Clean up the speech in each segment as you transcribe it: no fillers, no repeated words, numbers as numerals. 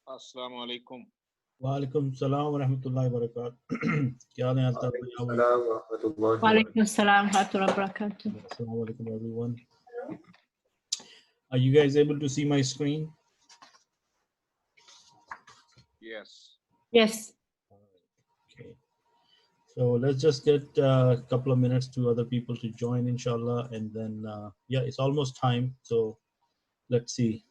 Assalamu alaikum. वालेकुम सलाम व रहमतुल्लाहि व बरकातहू क्या हाल है अल्ताफ भाई? How are you? Walaikum salam wa rahmatullahi wa barakatuh. Assalamu alaikum everyone. Are you guys able to see my screen? Yes. Yes. Okay. So let's just get a couple of minutes to other people to join, inshallah, and then yeah, it's almost time. So let's see.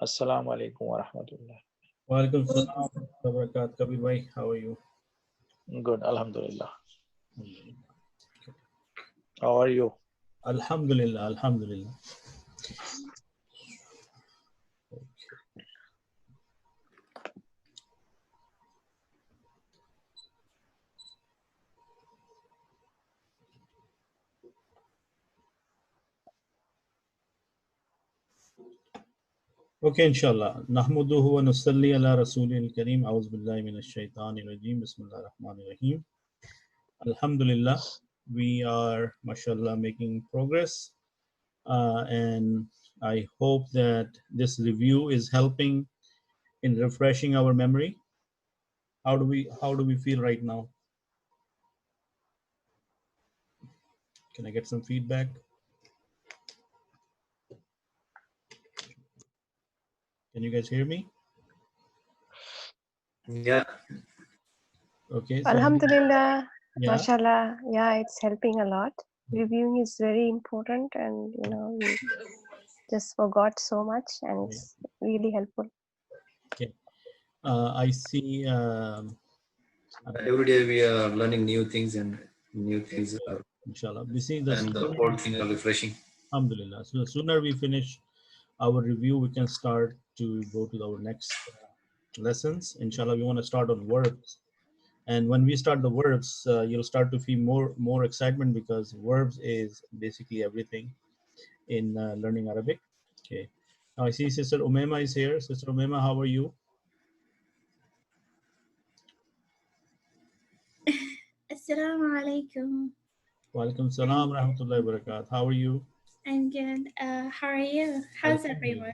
Assalamu alaikum wa rahmatullah. Walaikum salam wa barakatuh. Kabir bhai, how are you? Good, alhamdulillah. How are you? Alhamdulillah, alhamdulillah. Okay, inshallah. Nahmaduhu wa nusalli ala rasulil kareem. A'udhu billahi minash shaitanir rajeem. Bismillahir rahmanir rahim. Alhamdulillah, we are, mashallah, making progress. And I hope that this review is helping in refreshing our memory. How do we feel right now? Can I get some feedback? Can you guys hear me? Yeah. Okay. So Alhamdulillah, yeah. mashallah, yeah, it's helping a lot. Reviewing is very important, and you know, we just forgot so much, and it's really helpful. Okay. I see. Every day we are learning new things, and new things are, inshallah. We see and the whole thing are refreshing. Alhamdulillah. So the sooner we finish our review, we can start to go to our next lessons. Inshallah, we want to start on verbs. And when we start the verbs, you'll start to feel more excitement, because verbs is basically everything in learning Arabic. Okay. Now I see Sister Umema is here. Sister Umema, how are you? Assalamu alaikum. Walaikum salam rahmatullahi wa barakatuh. How are you? I'm good. How are you? How's everyone?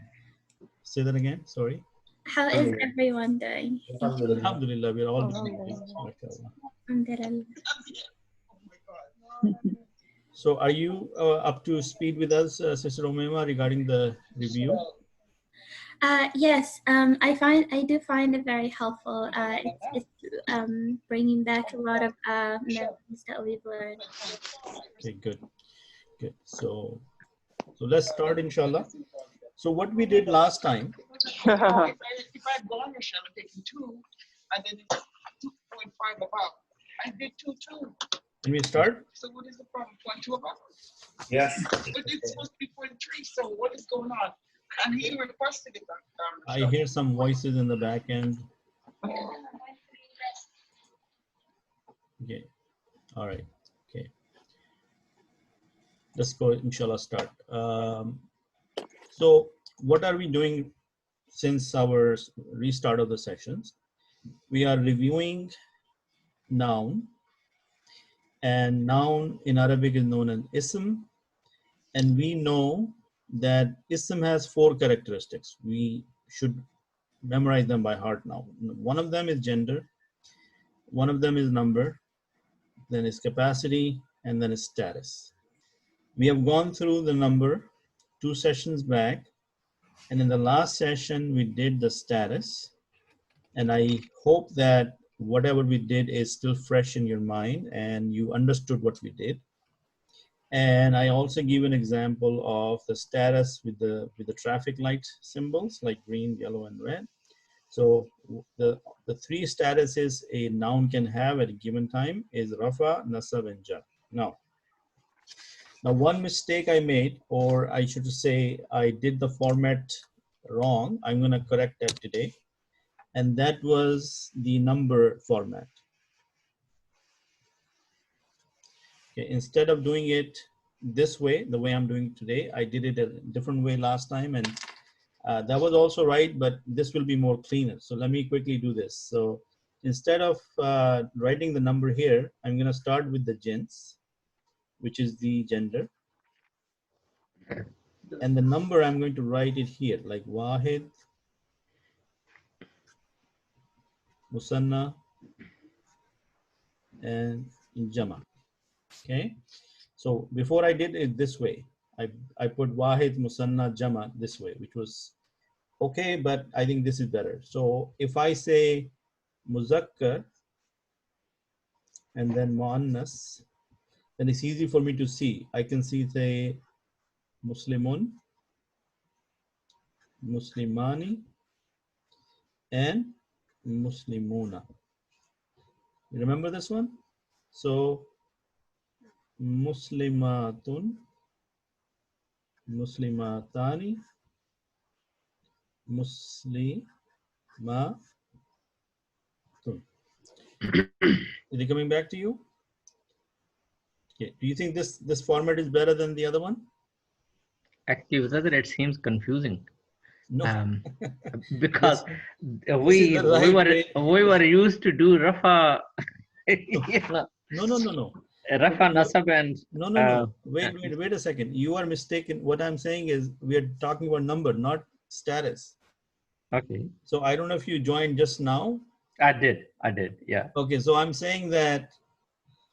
Say that again. Sorry. How is everyone doing? Alhamdulillah, we're all doing great. Alhamdulillah. So are you up to speed with us, Sister Omema, regarding the review? Yes, I do find it very helpful. It's bringing back a lot of memories that we've learned. Okay, good. So let's start, inshallah. So what we did last time, If I had gone, Michelle, and taken 2, and then it's 2.5 above. I did 2 too. can we start? So what is the problem? 0.2 above? Yes. But it's supposed to be 0.3. So what is going on? And he requested it. I hear some voices in the back end. Okay, all right, okay. Let's go, inshallah, start. So what are we doing since our restart of the sessions? We are reviewing noun, and noun in Arabic is known as ism, and we know that ism has 4 characteristics. We should memorize them by heart now. One of them is gender, one of them is number, then is capacity, and then is status. We have gone through the number 2 sessions back, and in the last session we did the status, and I hope that whatever we did is still fresh in your mind and you understood what we did. And I also give an example of the status with the traffic light symbols like green, yellow, and red. So the 3 statuses a noun can have at a given time is rafa, nasab, and jar. Now one mistake I made, or I should say I did the format wrong. I'm going to correct that today. And that was the number format. Okay, instead of doing it this way, the way I'm doing it today, I did it a different way last time, and that was also right, but this will be more cleaner. So let me quickly do this. So instead of writing the number here, I'm going to start with the jins, which is the gender. And the number, I'm going to write it here, like wahid, musanna, and jama. Okay, so before I did it this way, I put wahid, musanna, jama this way, which was okay, but I think this is better. So if I say muzakkar and then muannas, then it's easy for me to see. I can see, say, muslimun, muslimani, and muslimuna. You remember this one? So muslimatun, muslimatani, muslimatun. Is it coming back to you? Okay. Do you think this format is better than the other one? Actually, Brother, it seems confusing. No. Because this we is the right way. were used to do Rafa, you know, No. Rafa Nasab and No. Wait a second. You are mistaken. What I'm saying is we are talking about number, not status. okay. So I don't know if you joined just now. I did, yeah. Okay, so I'm saying that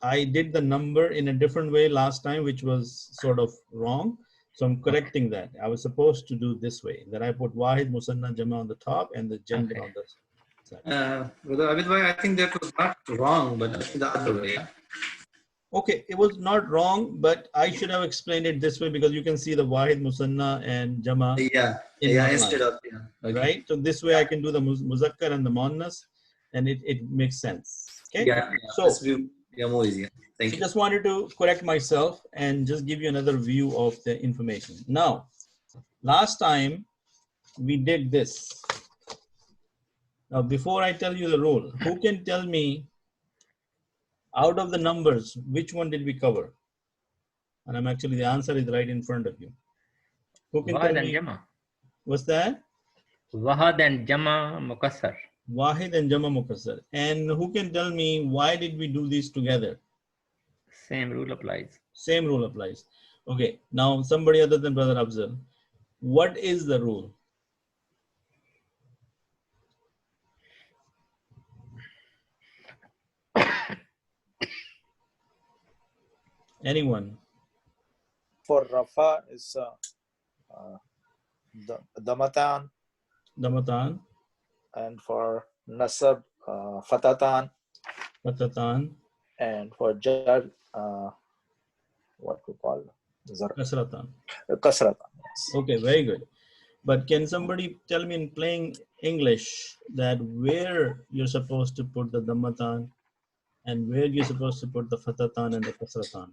I did the number in a different way last time, which was sort of wrong. So I'm correcting that. I was supposed to do this way, that I put wahid, musanna, jama on the top and the gender on the side. Brother Abid bhai, I think that was not wrong, but the other way. Yeah? Okay, it was not wrong, but I should have explained it this way because you can see the wahid, musanna, and jama. Yeah, instead of, yeah. Okay. Right? So this way I can do the muzakkar and the muannas, and it makes sense. Okay? Yeah, So more easier. Thank I you. just wanted to correct myself and just give you another view of the information. Now, last time we did this. Now, before I tell you the rule, who can tell me out of the numbers, which one did we cover? And I'm actually, the answer is right in front of you. Who can tell Wahid and me? Jama. What's that? Wahid and Jama Mukassar. Wahid and Jama Mukassar. And who can tell me why did we do these together? Same rule applies. Same rule applies. Okay, now somebody other than Brother Afzal. What is the rule? Anyone? for Rafa is Damatan, Damatan, and for Nasab, Fatatan, Fatatan, and for Jar, what we call Kasratan. Kasratan. Okay, very good. But can somebody tell me in plain English that where you're supposed to put the Damatan and where you're supposed to put the Fatatan and the Kasratan?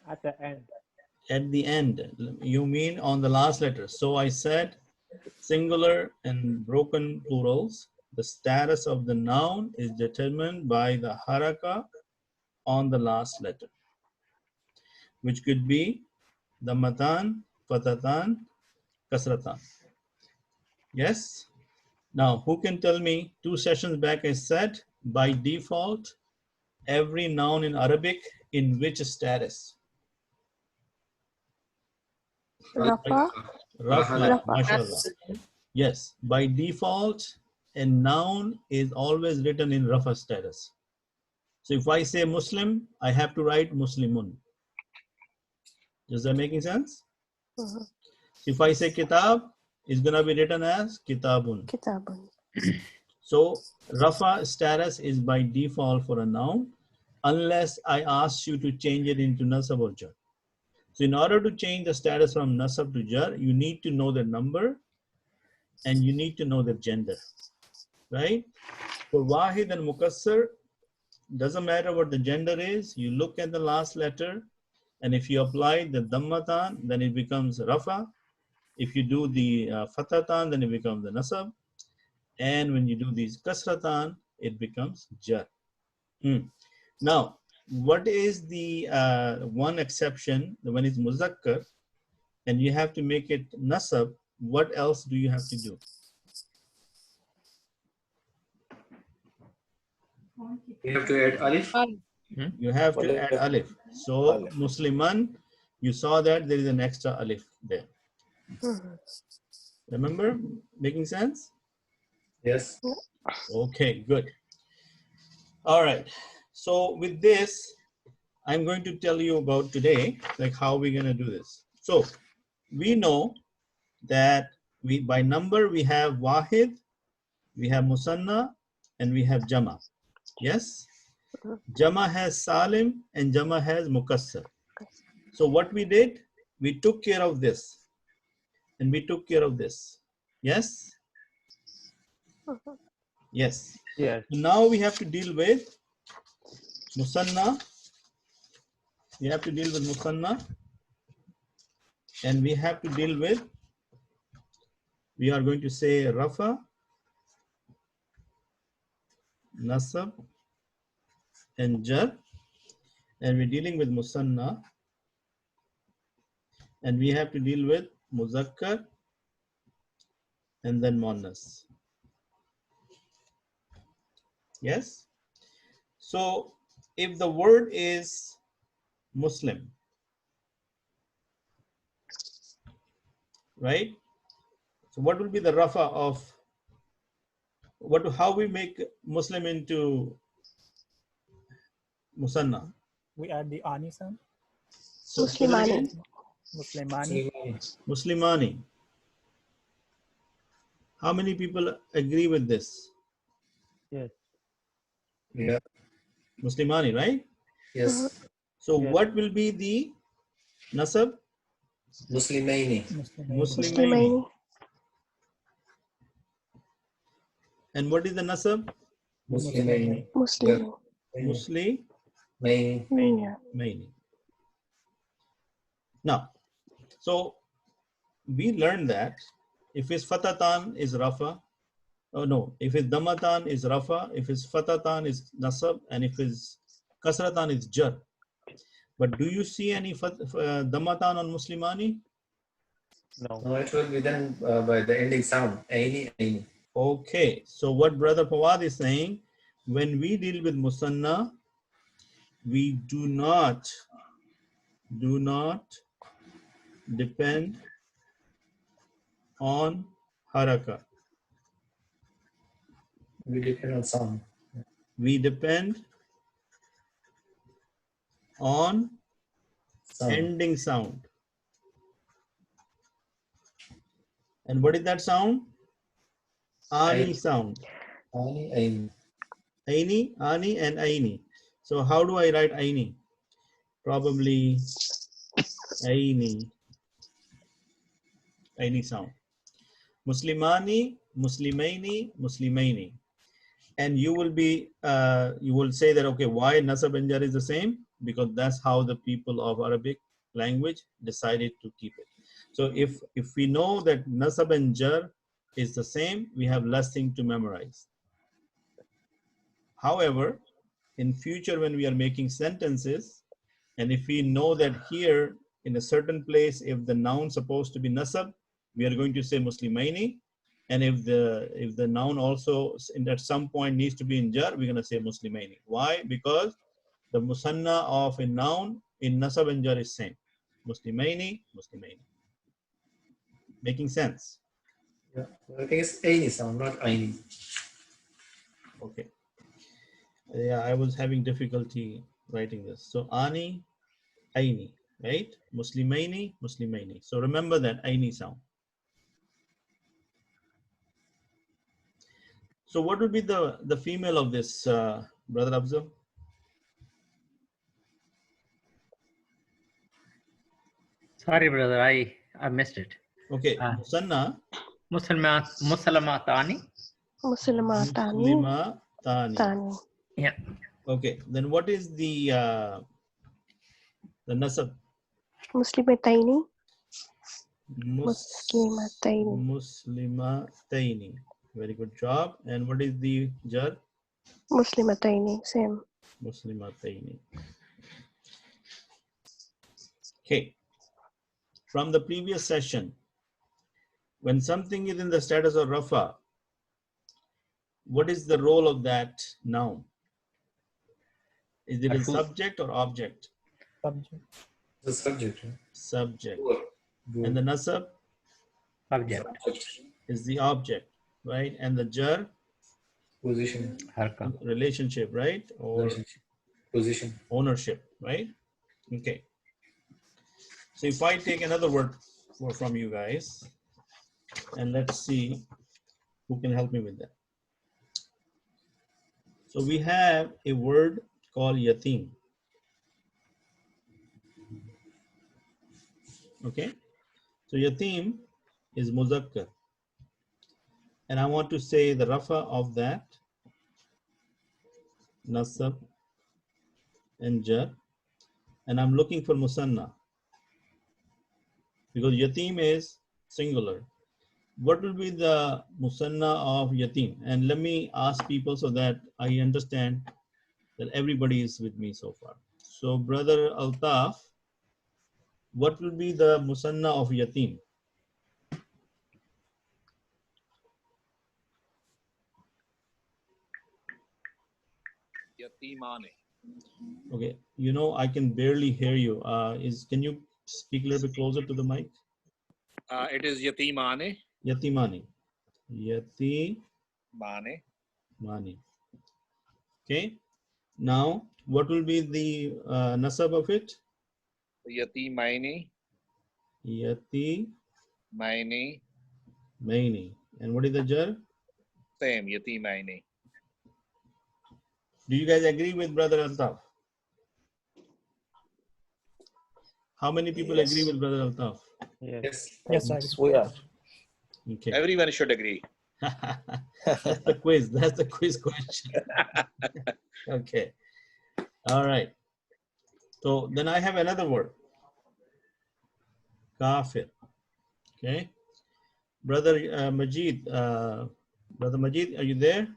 At the end. At the end, you mean on the last letter. So I said singular and broken plurals. The status of the noun is determined by the haraka on the last letter, which could be Damatan, Fatatan, Kasratan. Yes? Now, who can tell me, 2 sessions back I said, by default, every noun in Arabic in which status? Rafa. Rafa, mashallah. Yes, by default, a noun is always written in Rafa status. So if I say Muslim, I have to write Muslimun. Is that making sense? Mhm. If I say Kitab, it's going to be written as Kitabun. Kitabun. So Rafa status is by default for a noun, unless I ask you to change it into Nasab or Jar. So in order to change the status from Nasab to Jar, you need to know the number and you need to know the gender, right? For Wahid and Mukassar, doesn't matter what the gender is, you look at the last letter, and if you apply the Dammatan, then it becomes Rafa. If you do the Fatatan, then it becomes the Nasab. And when you do these Kasratan, it becomes Jar. Now, what is the one exception when it's Muzakkar and you have to make it Nasab? What else do you have to do? You have to add alif. You have to add alif. So Musliman, you saw that there is an extra alif there. Remember? Making sense? Yes. Okay, good. All right. So with this, I'm going to tell you about today, like how we're going to do this. So we know that by number we have Wahid, we have Musanna, and we have Jama. Yes? Jama has Salim and Jama has Mukassar. So what we did, we took care of this and we took care of this. Yes? Yes. Yes. Now we have to deal with Musanna. We have to deal with Musanna. And we have to deal with, we are going to say Rafa, Nasab, and Jar. And we're dealing with Musanna. And we have to deal with Muzakkar and then Muannas. Yes? So if the word is Muslim, right? So what will be the Rafa of, how we make Muslim into Musanna? We add the Anisan. So say that Muslimani. again. Muslimani. Muslimani. How many people agree with this? Yes. Yeah. Muslimani, right? Yes. So Yes. what will be the Nasab? Muslimaini. Muslimaini. And what is the Nasab? Muslimaini. Muslim. Muslimaini. Now, so we learned that if it's Fatatan is Rafa, oh no, if it's Damatan is Rafa, if it's Fatatan is Nasab, and if it's Kasratan is Jar. But do you see any Damatan on Muslimani? No. No, it will be done by the ending sound. Aini, aini. Okay, so what Brother Fawad is saying, when we deal with Musanna, we do not depend on haraka. We depend on sound. We depend on Sound. ending sound. And what is that sound? Ani sound. Ani, Aini, Ani, and Aini. So how do I write Aini? Probably Aini. Aini sound. Muslimani, Muslimaini, Muslimaini. And you will say that, okay, why Nasab and Jar is the same? Because that's how the people of Arabic language decided to keep it. So if we know that Nasab and Jar is the same, we have less thing to memorize. However, in future when we are making sentences, and if we know that here in a certain place, if the noun supposed to be Nasab, we are going to say Muslimaini. And if the noun also at some point needs to be in Jar, we're going to say Muslimaini. Why? Because the musanna of a noun in Nasab and Jar is same. Muslimaini, Muslimaini. Making sense? Yeah, I think it's Aini sound, not Aini. Okay. Yeah, I was having difficulty writing this. So Ani, Aini, right? Muslimaini, Muslimaini. So remember that Aini sound. So what would be the female of this, Brother Abzal? Sorry, brother, I missed it. Okay, Musanna. Muslimatani. Muslimatani. Muslimatani. Yeah. Okay, then what is the nasab? Muslimataini. Muslimataini. Muslimataini. Very good job. And what is the jar? Muslimataini. Same. Muslimataini. Okay. From the previous session, when something is in the status of rafa, what is the role of that noun? Is it a subject or object? Subject. The subject. Right? Subject. Good. And the nasab? Object. Is the object, right? And the jar? Position. Relationship, right? Or Relationship. Position. ownership, right? Okay. So if I take another word from you guys, and let's see who can help me with that. So we have a word called yatim. Okay. So yatim is muzakkar. And I want to say the rafa of that, nasab and jar. And I'm looking for musanna, because yatim is singular. What will be the musanna of yatim? And let me ask people so that I understand that everybody is with me so far. So Brother Altaf, what will be the musanna of yatim? Yatimani. Okay, you know, I can barely hear you. Can you speak a little bit closer to the mic? It is Yatimani. Yatimani. Yatimani. Mane. Okay. Now, what will be the nasab of it? Yatimaini. Yatimaini. Maini. And what is the jar? Same, Yatimaini. Do you guys agree with Brother Altaf? How many people Yes. agree with Brother Altaf? Yes. Yes, I We are. Okay. Everyone should agree. That's the quiz. That's the quiz question. Okay. All right. So then I have another word. Kafir. Okay. Brother Majid. Brother Majid, are you there?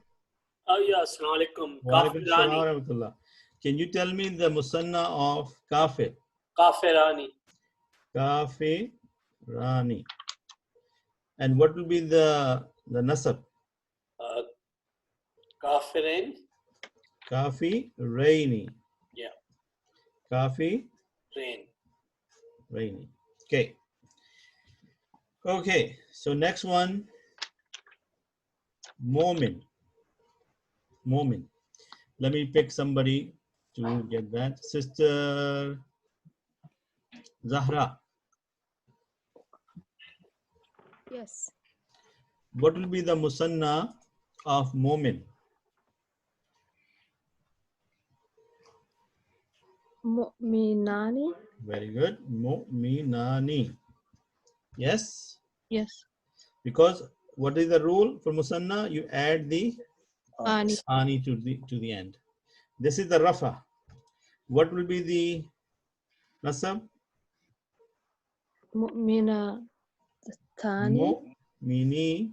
Yeah, assalamu alaikum. Wa alaikum assalam Kafirani. wa rahmatullah. Can you tell me the musanna of kafir? Kafirani. Kafirani. And what will be the nasab? Kafirin. Kafiraini. Yeah. Kafiraini. Rain. Okay. Okay. So next one. Momin. Momin. Let me pick somebody to get that. Sister Zahra, Yes. what will be the musanna of Mu'min? Mu'minani. Very good. Mu'minani. Yes? Yes. Because what is the rule for musanna? You add the Ani. ani to the end. This is the rafa. What will be the nasab? Mu'mina Tani. Mu'mini.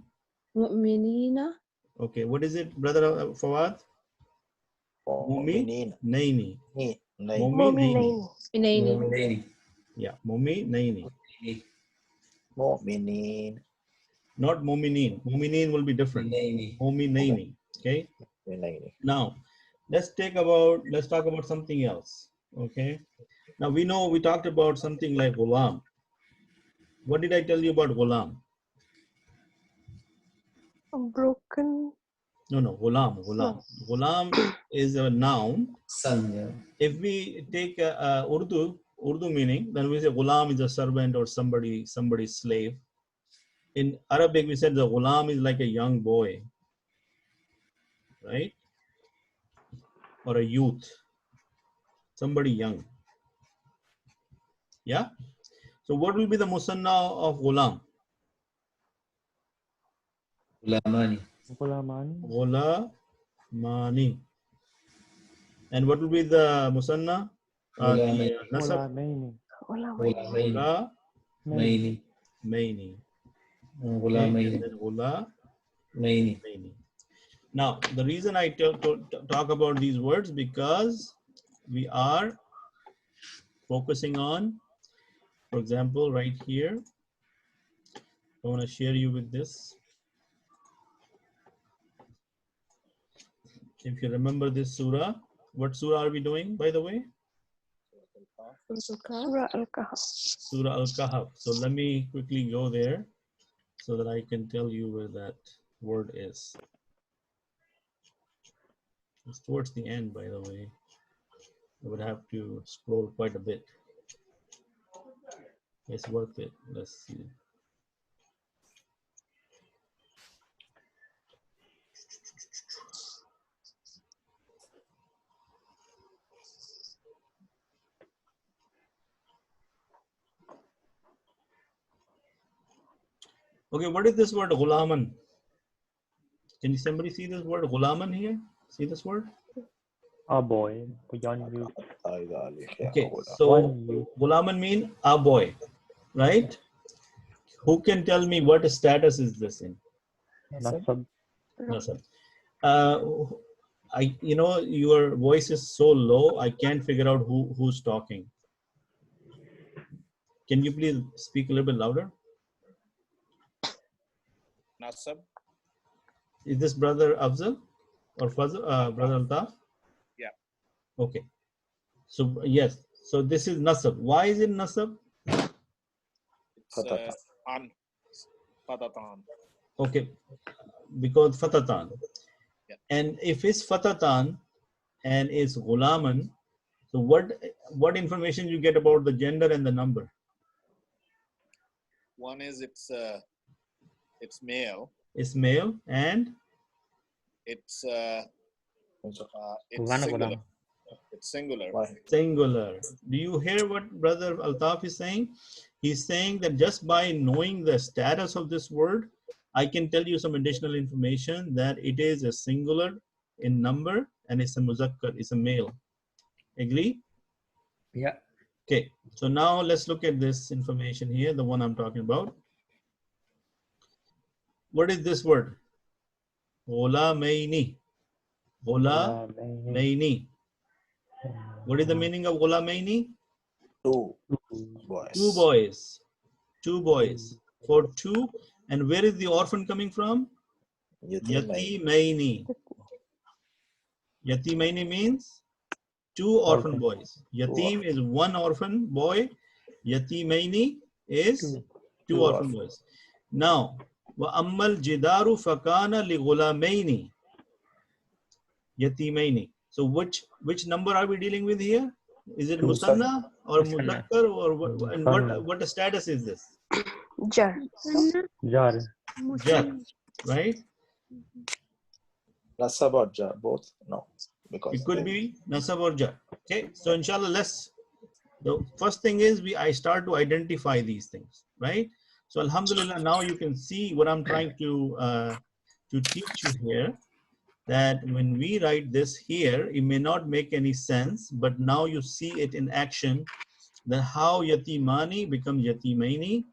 Mu'minina. Okay, what is it, brother Fawad? Mu'minin. Naini. Mu'minaini. Inaini. Yeah, Naini. Mu'minin. Not Mu'minin. Mu'minin will be different. Naini. Okay. Mu'minin. Now, let's talk about something else. Okay. Now we know we talked about something like ghulam. What did I tell you about ghulam? Broken. No, ghulam. Ghulam is a noun. Son, yeah. If we take Urdu meaning, then we say ghulam is a servant or somebody's slave. In Arabic, we said the ghulam is like a young boy, right? Or a youth, somebody young. Yeah. So what will be the musanna of ghulam? Gulamani. Ghulamani. And what will be the musanna? The nasab? Maini. Maini. Gulamaini. Maini. Now, the reason I talk about these words because we are focusing on, for example, right here. I want to share you with this. If you remember this surah, what surah are we doing, by the way? Surah Al-Kahf. Surah Al-Kahf. So let me quickly go there so that I can tell you where that word is. It's towards the end, by the way. I would have to scroll quite a bit. It's worth it. Let's see. Okay, what is this word ghulaman? Can somebody see this word ghulaman here? See this word? A boy, young youth. Okay, so ghulaman mean a boy, right? Who can tell me what status is this in? Nasab. Nasab. Your voice is so low, I can't figure out who's talking. Can you please speak a little bit louder? Nasab. Is this brother Afzal or Fazal, brother Altaf? Yeah. Okay. So yes. So this is nasab. Why is it nasab? It's on fatatan. Okay, because fatatan. Yeah. And if it's fatatan and it's ghulaman, so what information you get about the gender and the number? One is it's male. It's male and It's singular. It's singular. Singular. Do you hear what Brother Altaf is saying? He's saying that just by knowing the status of this word, I can tell you some additional information that it is a singular in number and it's a muzakkar, it's a male. Agree? Yeah. Okay, so now let's look at this information here, the one I'm talking about. What is this word? Ghulamaini. Ghulamaini. What is the meaning of ghulamaini? Two boys. Two boys. Two boys. For two. And where is the orphan coming from? Yatimaini. Yatimaini means two orphan boys. Yatim is one orphan boy. Yatimaini is two orphan boys. Now, وَأَمَّا الْجِدَارُ فَكَانَ لِغُلَامَيْنِ يَتِيمَيْنِ. So which number are we dealing with here? Is it Musanna. musanna or Musanna. muzakkar or what? And Musanna. what status is this? Jar. Jar. Jar, right? Nasab or jar, both? No. Because It could be nasab or jar. Okay, so inshallah, the first thing is I start to identify these things, right? So alhamdulillah, now you can see what I'm trying to teach you here, that when we write this here, it may not make any sense, but now you see it in action, that how yatimani becomes yatimaini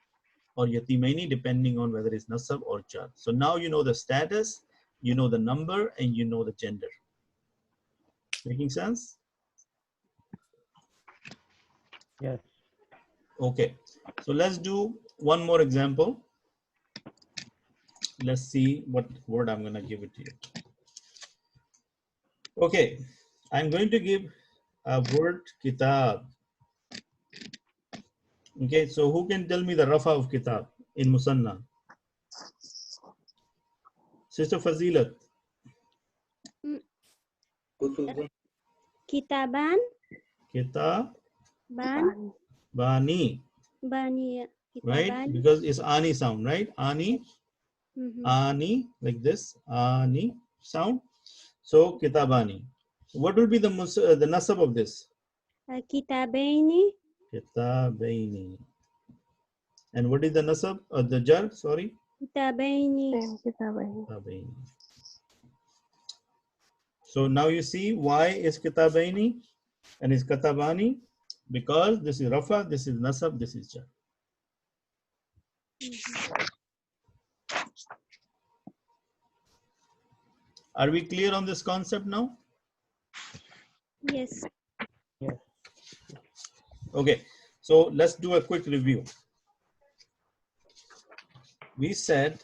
or yatimaini depending on whether it's nasab or jar. So now you know the status, you know the number, and you know the gender. Making sense? Yes. Okay, so let's do one more example. Let's see what word I'm going to give it to you. Okay, I'm going to give a word kitab. Okay, so who can tell me the rafa of kitab in musanna? Sister Fazilat. Kitaban. Kitabani. Bani. Right? Because it's ani sound, right? Ani. Ani, like this. Ani sound. So kitabani. What will be the nasab of this? Kitabaini. Kitabaini. And what is the nasab or the jar? Sorry. Kitabaini. Kitabaini. So now you see why is kitabaini and is katabani, because this is rafa, this is nasab, this is jar. Are we clear on this concept now? Yes. Yes. Okay, so let's do a quick review. We said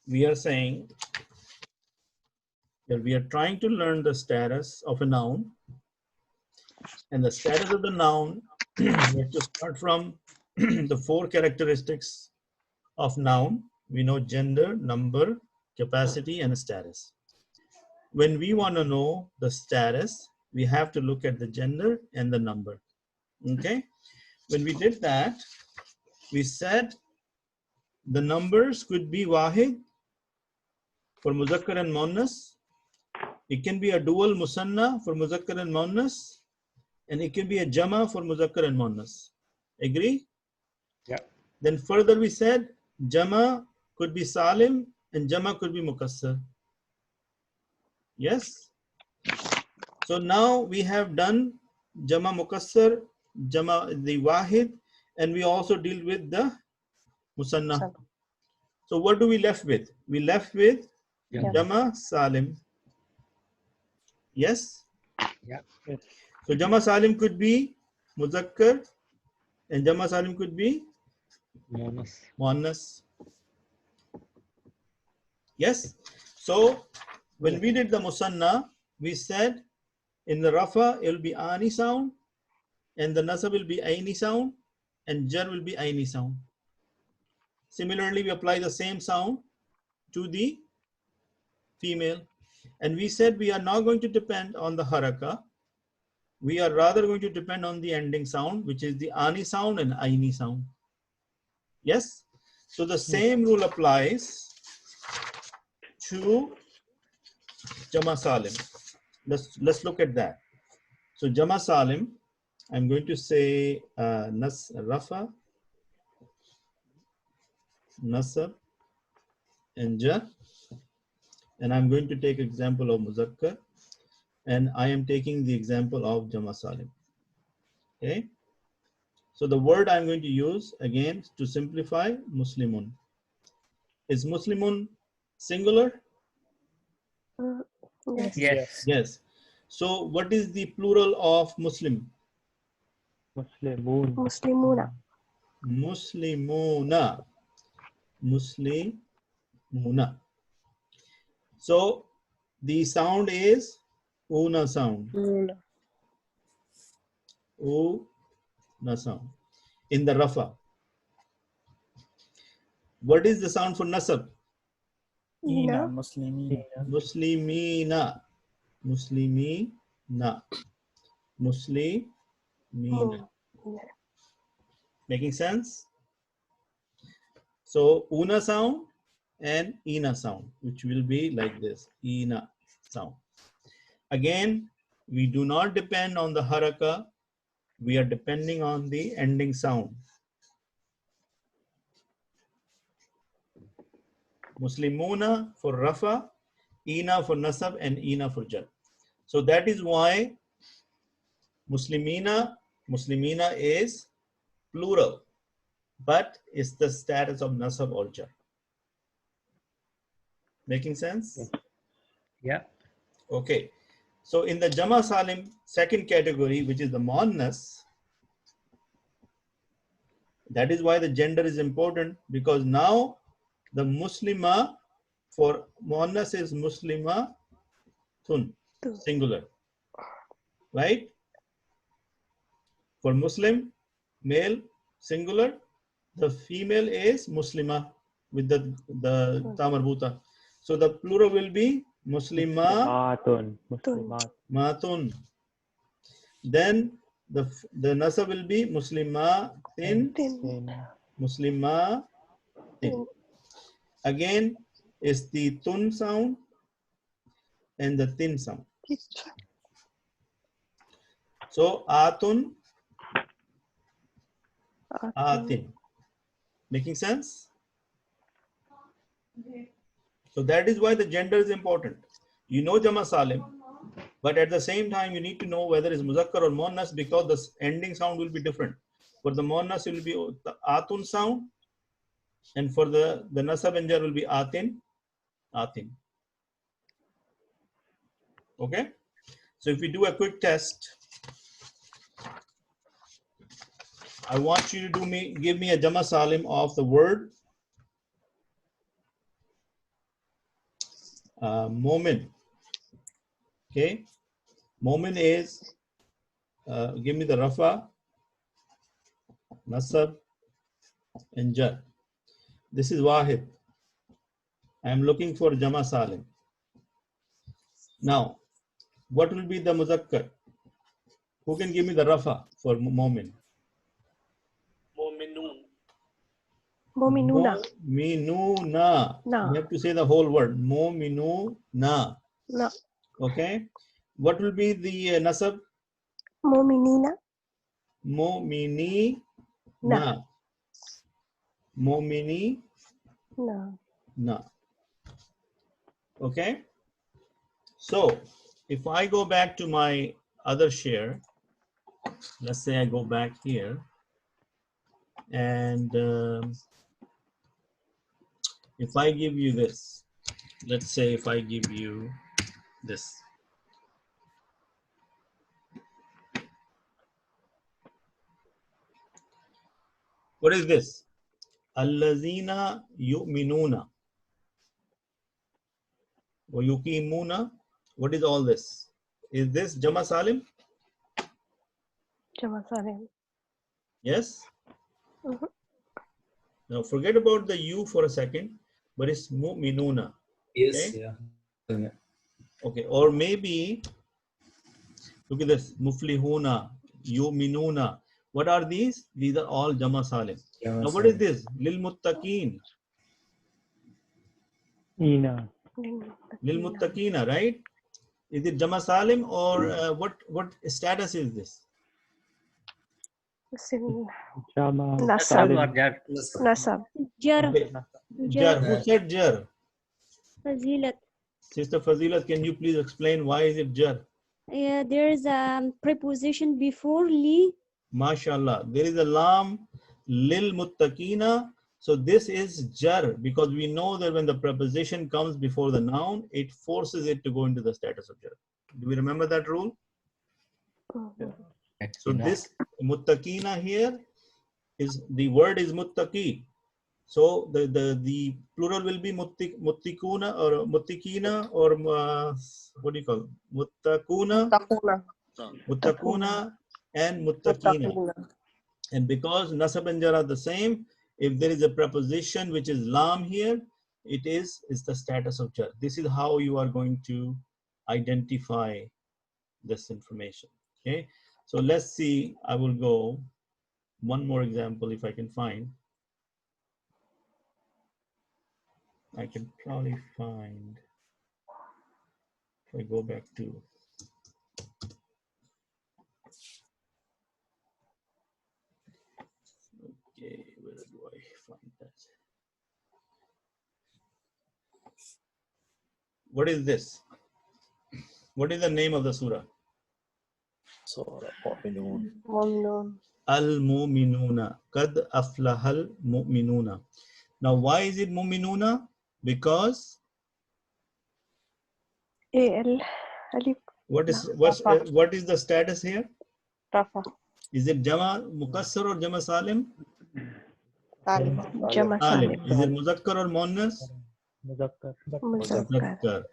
we are saying that we are trying to learn the status of a noun, and the status of the noun, we have to start from the 4 characteristics of noun. We know gender, number, capacity, and status. When we want to know the status, we have to look at the gender and the number. Okay? When we did that, we said the numbers could be wahid for muzakkar and muannas. It can be a dual musanna for muzakkar and muannas, and it can be a jama for muzakkar and muannas. Agree? Yeah. Then further we said jama could be salim and jama could be mukassar. Yes? So now we have done jama mukassar, jama the wahid, and we also deal with the musanna. So what do we left with? We left with jama salim. Yes? Yeah. So jama salim could be muzakkar and jama salim could be muannas. Yes? So when we did the musanna, we said in the rafa it will be ani sound, and the nasab will be aini sound, and jar will be aini sound. Similarly, we apply the same sound to the female, and we said we are not going to depend on the haraka. We are rather going to depend on the ending sound, which is the ani sound and aini sound. Yes? So the same rule applies to jama salim. Let's look at that. So jama salim, I'm going to say rafa, nasab, and jar, and I'm going to take example of muzakkar, and I am taking the example of jama salim. Okay, so the word I'm going to use again to simplify, muslimun. Is muslimun singular? Yes. Yes. Yes. So what is the plural of muslim? Muslimun. Muslimuna. Muslimuna. Muslimuna. So the sound is una sound. Una sound in the rafa. What is the sound for nasab? Ina. Muslimina. Muslimina. Muslimina. Muslimina. Making sense? So una sound and ina sound, which will be like this, ina sound. Again, we do not depend on the haraka. We are depending on the ending sound. Muslimuna for rafa, ina for nasab, and ina for jar. So that is why Muslimina is plural, but it's the status of nasab or jar. Making sense? Yeah. Okay. So in the Jama Salim second category, which is the Muannas, that is why the gender is important, because now the Muslima for Muannas is Muslima tun, singular, right? For Muslim, male, singular, the female is Muslima with the tamarbuta. So the plural will be Muslimatun. Matun. Then the nasab will be Muslimatin. Muslimatin. Again is the tun sound and the tin sound. So atun, atin. Making sense? So that is why the gender is important. You know Jama Salim, but at the same time you need to know whether it's Muzakkar or Muannas, because the ending sound will be different. For the Muannas it will be the atun sound, and for the nasab and jar will be atin. Okay? So if we do a quick test, I want you to give me a Jama Salim of the word Momin. Okay? Momin is, give me the Rafa, Nasab, and Jar. This is Wahid. I am looking for Jama Salim. Now, what will be the Muzakkar? Who can give me the Rafa for Momin? Mu'minun. Mu'minuna. Mu'minuna. You have to say the whole word. Mu'minuna. No. Okay. What will be the nasab? Mu'minina. Mu'mini. Na. Mu'mini. No. Na. Okay. So if I go back to my other share, let's say I go back here, and if I give you this, let's say if I give you this. What is this? Allazina yu'minuna wa yuqimuna. What is all this? Is this Jama Salim? Jama Salim. Yes? Now forget about the you for a second, but it's mu'minuna. Yes, okay? Yeah. Okay, or maybe, look at this, muflihuna, yu'minuna. What are these? These are all Jama Salim. Now what is this? Lil Muttaqeen. Ina. Lil Muttaqina, right? Is it Jama Salim or what status is this? Jama Nasab Salim. or jar? Nasab. Jar. Okay. Jar. Who said jar? Fazilat. Sister Fazilat, can you please explain why is it jar? Yeah, there is a preposition before li. MashaAllah. There is a lam, lil muttaqina. So this is jar, because we know that when the preposition comes before the noun, it forces it to go into the status of jar. Do we remember that rule? So this muttaqina here is, the word is muttaqi. So the plural will be muttaquna or muttaqina, or what do you call it? Muttaquna and muttaqina. And because nasab and jar are the same, if there is a preposition which is lam here, it is the status of jar. This is how you are going to identify this information. Okay, so let's see. I will go one more example if I can find. I can probably find, if I go back to, okay, where do I find that? What is this? What is the name of the surah? Surah Mu'minun. Mu'minun. Al-Mu'minuna. Qad aflahal mu'minuna. Now, why is it mu'minuna? Because Alif. what is Rafa. what is the status here? Rafa. Is it Jama Mukassar or Jama Salim? Salim. Jama Salim. Salim. Is it Muzakkar or Muannas? Muzakkar. Muzakkar.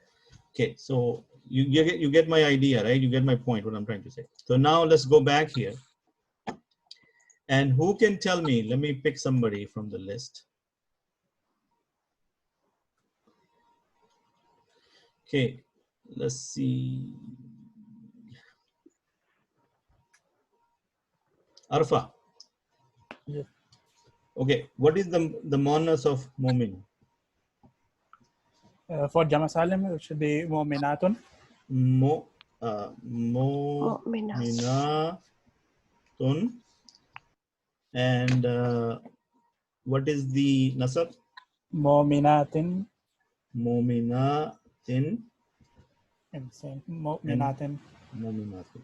Okay, so you get my idea, right? You get my point, what I'm trying to say. So now let's go back here. And who can tell me, let me pick somebody from the list. Okay, let's see. Arfa. Yes. Okay, what is the muannas of mu'min? For Jama Salim, it should be Mu'minatun. Mu'minatun. And what is the nasab? Mu'minatin. Mu'minatin. And same. Mu'minatin. Mu'minatin.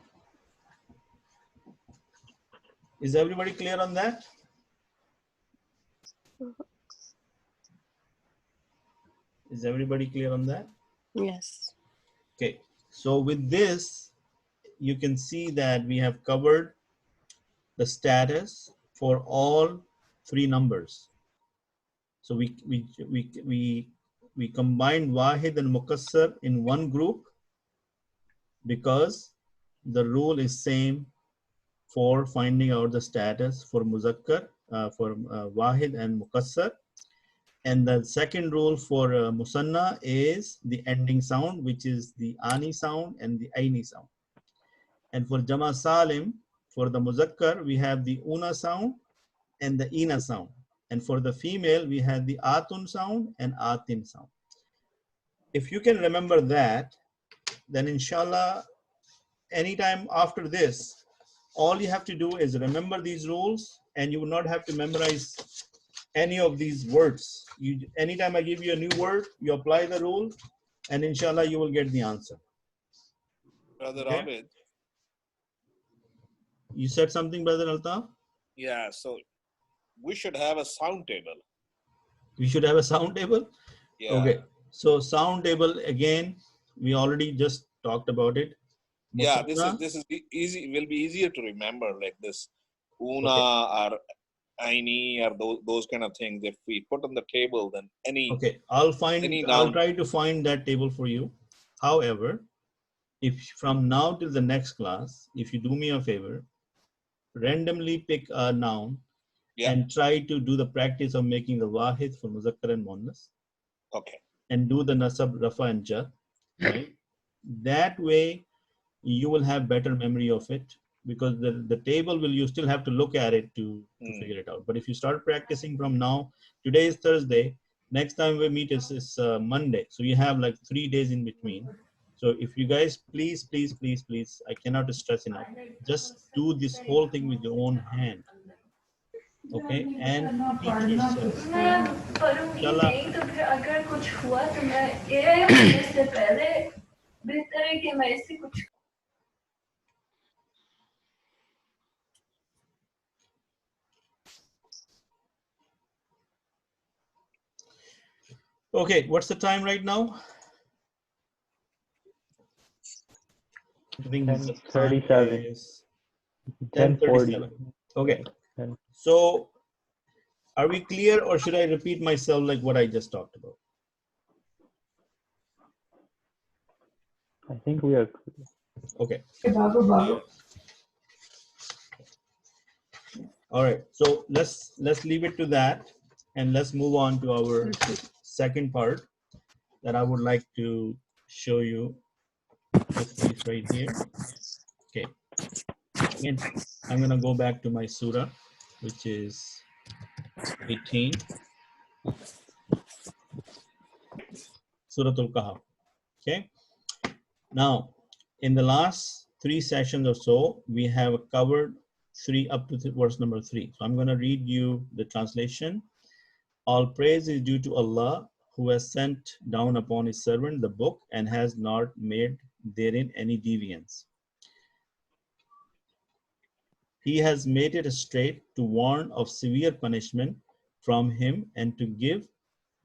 Is everybody clear on that? Is everybody clear on that? Yes. Okay, so with this, you can see that we have covered the status for all three numbers. So we combined Wahid and Mukassar in one group because the rule is same for finding out the status for Muzakkar, for Wahid and Mukassar. And the second rule for Musanna is the ending sound, which is the Ani sound and the Aini sound. And for Jama Salim, for the Muzakkar, we have the Una sound and the Ina sound. And for the female, we have the Atun sound and Atin sound. If you can remember that, then inshallah, anytime after this, all you have to do is remember these rules and you will not have to memorize any of these words. Anytime I give you a new word, you apply the rule and inshallah you will get the answer. Brother Okay. Abid. You said something, Brother Altaf? Yeah, so we should have a sound table. We should have a sound table? Yeah. Okay. So sound table, again, we already just talked about it. Yeah, Musanna, this is easy. Will be easier to remember, like this Una or Aini or those kind of things. If we put on the table, then any I'll noun. try to find that table for you. However, if from now till the next class, if you do me a favor, randomly pick a noun and try to do the practice of making the Wahid for Muzakkar and Muannas. Okay. And do the Nasab, Rafa and Jar. Right? That way, you will have better memory of it because the table will, you still have to look at it to figure it out. But if you start practicing from now, today is Thursday, next time we meet is Monday. So you have like 3 days in between. So if you guys, please, I cannot stress enough, just do this whole thing with your own hand. Okay, and teach yourself. Inshallah. Okay, what's the time right now? I think 10:37. 10:37. Okay. So, are we clear, or should I repeat myself like what I just talked about? I think we are clear. Okay. All right. So let's leave it to that, and let's move on to our second part that I would like to show you. This piece right here. Okay. Again, I'm going to go back to my surah, which is 18. Surah Al-Kahf. Okay. Now, in the last 3 sessions or so, we have covered 3 up to verse number 3. So I'm going to read you the translation. All praise is due to Allah, who has sent down upon his servant the book and has not made therein any deviance. He has made it straight to warn of severe punishment from him and to give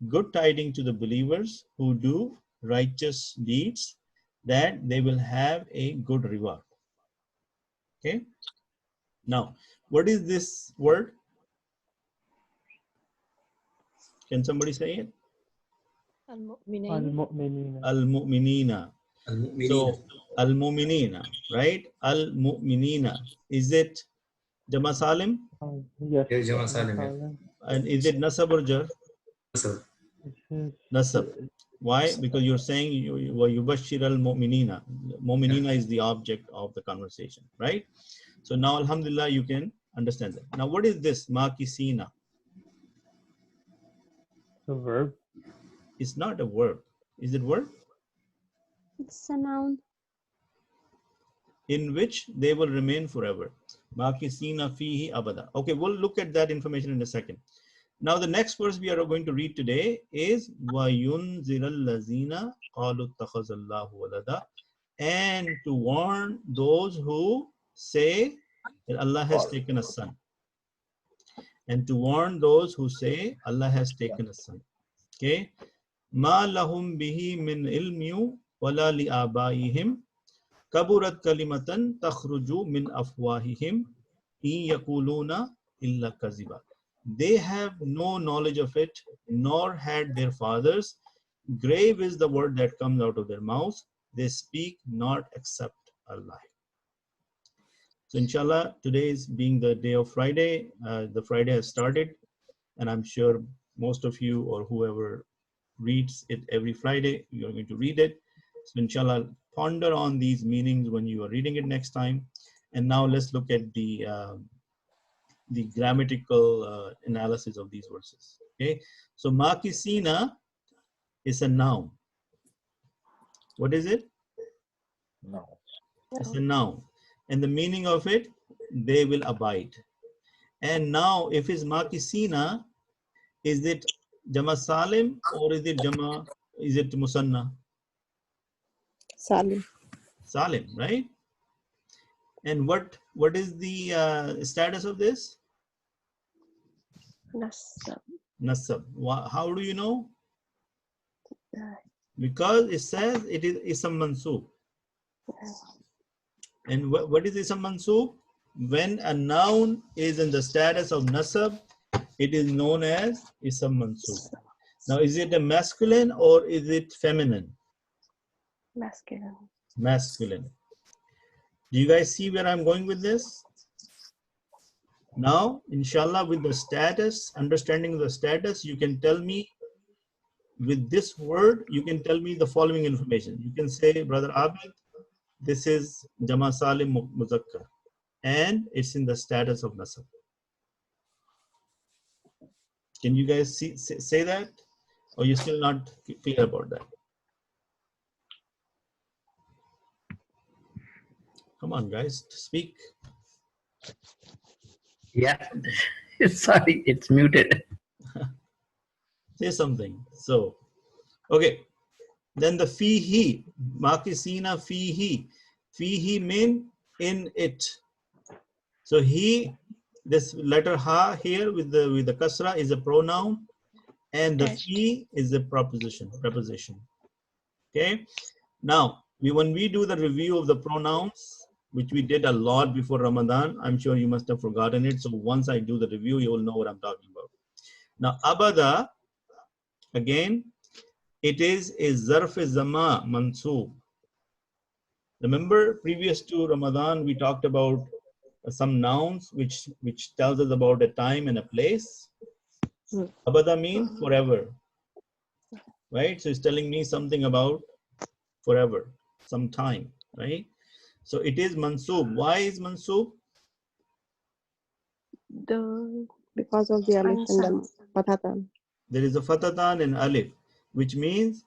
good tidings to the believers who do righteous deeds, that they will have a good reward. Okay. Now, what is this word? Can somebody say it? Al-Mu'minina. Al-Mu'minina. So, Al-Mu'minina, right? Al-Mu'minina. Is it Jama Salim? Yes. Yes, Jama Salim. And is it Nasab or Jar? Nasab. Nasab. Why? Because you're saying Yubashir al-Mu'minina. Mu'minina is the object of the conversation, right? So now, Alhamdulillah, you can understand that. Now, what is this? Makisina. The verb. It's not a verb. Is it verb? It's a noun. In which they will remain forever. Makisina fihi abada. Okay, we'll look at that information in a second. Now, the next verse we are going to read today is وَيُنْزِلَ الَّذِينَ قَالُوا اتَّخَذَ اللَّهُ وَلَدًا, and to warn those who say that Allah has taken a son. And to warn those who say Allah has taken a son. Okay. مَا لَهُمْ بِهِ مِنْ إِلْمٍ وَلَا لِآبَائِهِمْ كَبُرَتْ كَلِمَةً تَخْرُجُ مِنْ أَفْوَاهِهِمْ إِنْ يَقُولُونَ إِلَّا كَذِبًا. They have no knowledge of it, nor had their fathers. Grave is the word that comes out of their mouths. They speak not except Allah. So inshallah, today is being the day of Friday. The Friday has started, and I'm sure most of you or whoever reads it every Friday, you're going to read it. So inshallah, ponder on these meanings when you are reading it next time. And now let's look at the grammatical analysis of these verses. Okay, so makisina is a noun. What is it? No. It's a noun. And the meaning of it, they will abide. And now, if it's makisina, is it Jama Salim or is it Musanna? Salim. Salim, right? And what is the status of this? Nasab. Nasab. How do you know? Because it says it is Isam Mansub. And what is Isam Mansub? When a noun is in the status of Nasab, it is known as Isam Mansub. Now, is it a masculine or is it feminine? Masculine. Masculine. Do you guys see where I'm going with this? Now, inshallah, with the status, understanding the status, you can tell me with this word, you can tell me the following information. You can say, Brother Abid, this is Jama Salim Muzakkar, and it's in the status of Nasab. Can you guys say that? Or you're still not clear about that? Come on, guys, speak. Yeah. Sorry, it's muted. Say something. So, okay. Then the fihi, makisina fihi. Fihi mean in it. So he, this letter ha here with the kasra is a pronoun, and the fi is a preposition. Okay. Now, when we do the review of the pronouns, which we did a lot before Ramadan, I'm sure you must have forgotten it. So once I do the review, you will know what I'm talking about. Now, abada, again, it is a zarf zama mansoob. Remember, previous to Ramadan, we talked about some nouns which tells us about a time and a place. Abada means forever. right? So it's telling me something about forever, some time, right? So it is mansub. Why is mansub? Because of the alif and Answer. the fathatan. There is a fatatan and alif, which means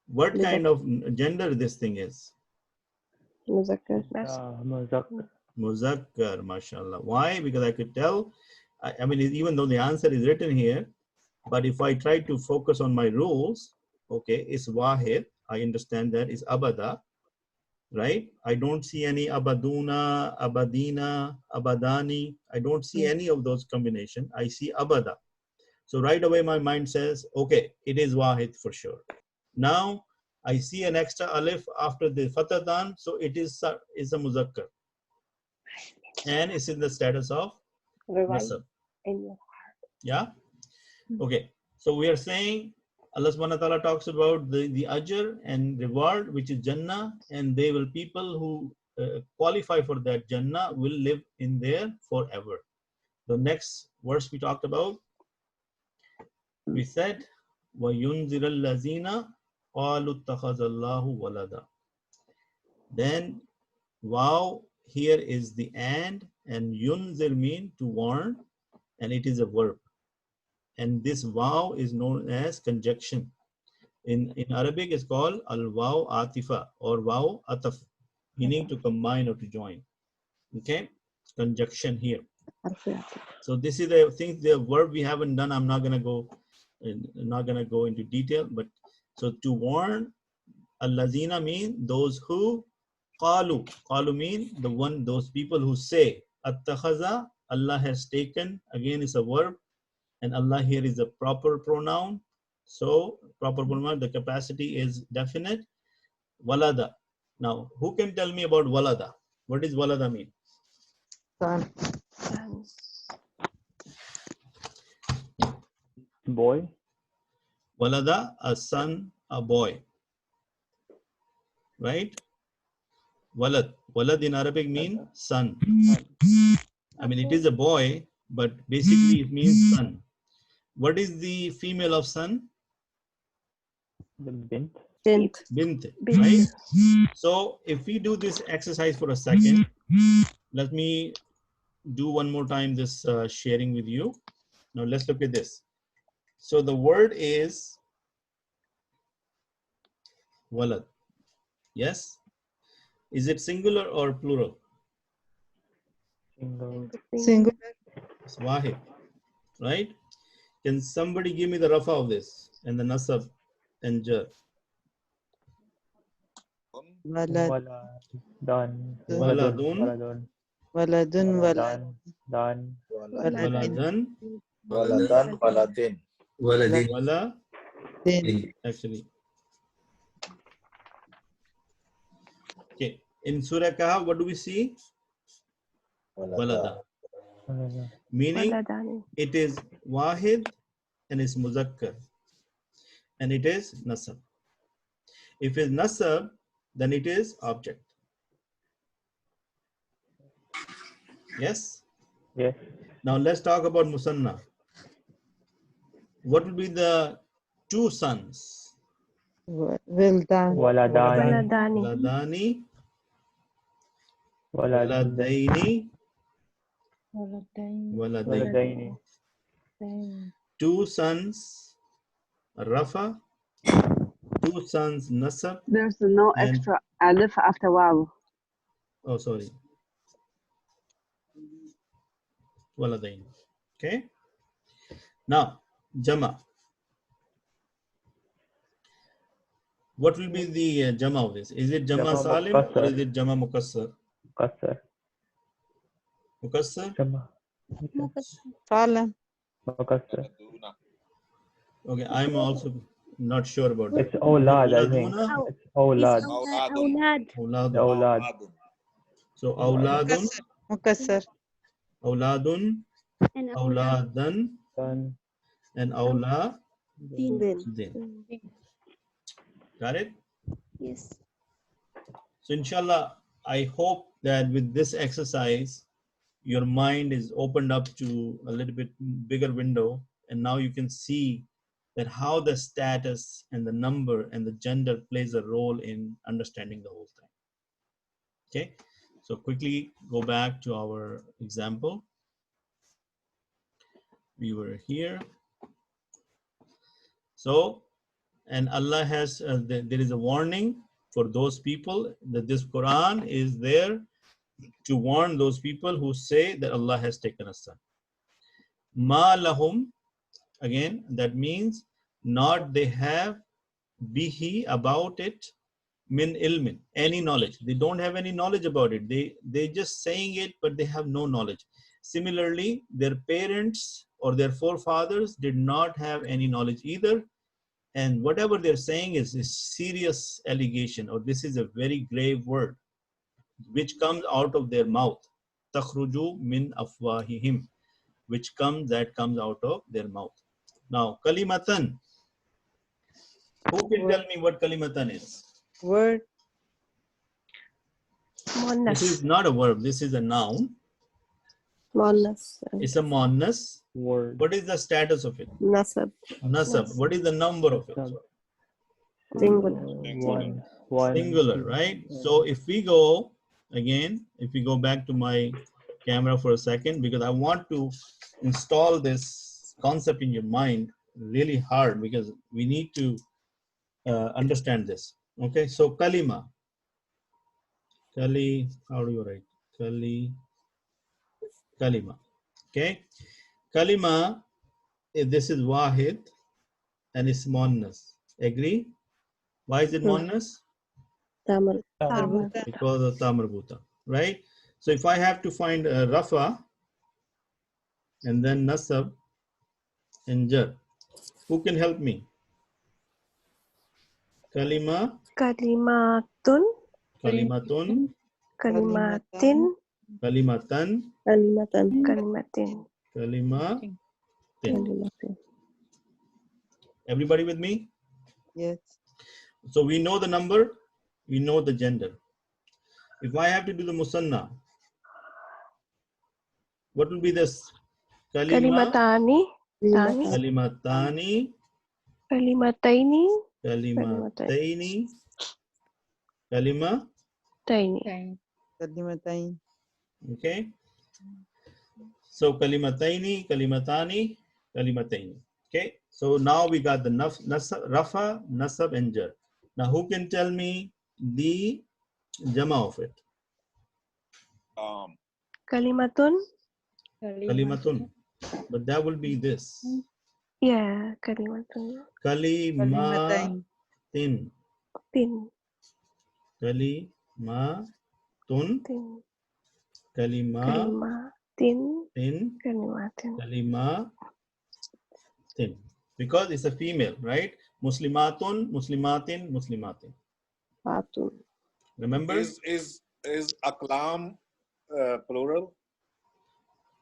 what Muzakkar. kind of gender this thing is? Muzakkar. Muzakkar. Muzakkar, mashallah. Why? Because I could tell, I mean, even though the answer is written here, but if I try to focus on my rules, okay, it's wahid. I understand that is abada, right? I don't see any abaduna, abadina, abadani. I don't see any of those combination. I see abada. So right away my mind says, okay, it is wahid for sure. Now I see an extra alif after the fatatan, so it is a muzakkar. And it's in the status of nasab. Yeah? Okay. So we are saying Allah subhanahu wa ta'ala talks about the ajr and reward, which is Jannah, and they will, people who qualify for that Jannah will live in there forever. The next verse we talked about, we said, وَيُنْزِرَ الَّذِينَ قَالُوا اتَّخَذَ اللَّهُ وَلَدًا. Then, wow, here is the and yunzir mean to warn, and it is a verb. And this wow is known as conjunction. In Arabic, it's called al-waw atifa or waw ataf, meaning to combine or to join. Okay, conjunction here. So this is the thing, the verb we haven't done. I'm not gonna go into detail, but so to warn, allazina mean those who, qalu mean those people who say, attakhaza, Allah has taken, again is a verb, and Allah here is a proper pronoun. So proper pronoun, the capacity is definite. Walada. Now, who can tell me about walada? What does walada mean? Son. Boy. Walada, a son, a boy. Right? Walad. Walad in Arabic means son. I mean, it is a boy, but basically it means son. What is the female of son? The bint. Bint, right? So if we do this exercise for a second, let me do one more time this sharing with you. Now let's look at this. So the word is walad. Yes? Is it singular or plural? Singular. It's wahid, right? Can somebody give me the rafa of this and the nasab and jar? Waladun. Waladun. Waladun. Dan. Waladan. Waladan, waladin. Waladin. Actually. Okay. In Surah Kahf, what do we see? Walada. Meaning it is wahid and it's muzakkar. And it is nasab. If it's nasab, then it is object. Yes? Yes. Now let's talk about musanna. What will be the two sons? Wildan. Waladani. Waladaini. Waladaini. Two sons, rafa. Two sons, nasab. There's no extra alif after waw. Oh, sorry. Waladain. Okay. Now, jama. What will be the jama of this? Is it jama salim or is it jama mukassar? Mukassar. Mukassar? Jama. Salim. Mukassar. Okay, I'm also not sure about that. It's awlad, I think. It's awlad. Awlad. So awladun. Mukassar. Awladun. Awladan. And awladin. Got it? Yes. So inshallah, I hope that with this exercise, your mind is opened up to a little bit bigger window, and now you can see that how the status and the number and the gender plays a role in understanding the whole thing. Okay, so quickly go back to our example. We were here. So, and Allah has, there is a warning for those people that this Quran is there to warn those people who say that Allah has taken a son. Ma lahum, again, that means not they have bihi, about it, min ilmin, any knowledge. They don't have any knowledge about it. They just saying it, but they have no knowledge. Similarly, their parents or their forefathers did not have any knowledge either. And whatever they're saying is a serious allegation, or this is a very grave word, which comes out of their mouth. Takhruju min afwahihim, which comes out of their mouth. Now, kalimatan. Who can tell me what kalimatan is? Word. This is not a verb. This is a noun. Muannas. It's a muannas. Word. What is the status of it? Nasab. Nasab. What is the number of it? Singular. One. Singular, right? So if we go again, if we go back to my camera for a second, because I want to install this concept in your mind really hard, because we need to understand this. Okay, so kalima. Kali, how do you write? Kalima. Okay, kalima, this is wahid and it's muannas. Agree? Why is it muannas? Tamar. Because of tamarbuta, right? So if I have to find a rafa and then nasab and jar, who can help me? Kalima. Kalimatun. Kalimatun. Kalimatin. Kalimatan. Kalimatin. Kalimatin. Kalimatin. Everybody with me? Yes. So we know the number, we know the gender. If I have to do the musanna, what will be this? Kalimatani. Kalimatani. Kalimataini. Kalimataini. Taini. Kalimatain. Okay. So kalimataini, kalimatani, kalimataini. Okay. So now we got the rafa, nasab, and jar. Now who can tell me the jama of it? Kalimatun. Kalimatun. But that will be this. Yeah, kalimatun. Kalimatin. Tin. Kalimatun. Kalimatin. Because it's a female, right? Muslimatun, muslimatin, muslimatin. Remember? Is aklam plural?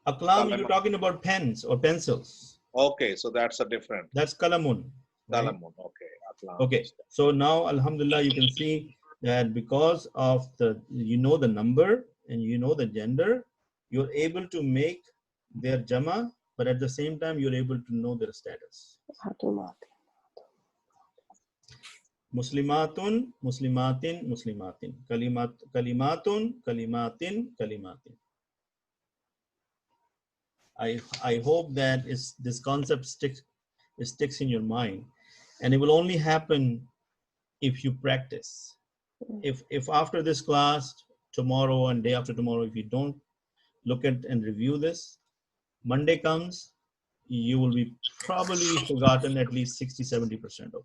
Aklam, you're talking about pens or pencils. Okay, so that's a different. That's kalamun. Right? Kalamun, okay. Aklam. Okay, so now alhamdulillah you can see that because of the, you know the number and you know the gender, you're able to make their jama, but at the same time you're able to know their status. Muslimatun, muslimatin, muslimatin. Kalimatun, kalimatin, kalimatin. I hope that this concept sticks in your mind, and it will only happen if you practice. If after this class, tomorrow and day after tomorrow, if you don't look at and review this, Monday comes, you will be probably forgotten at least 60-70% of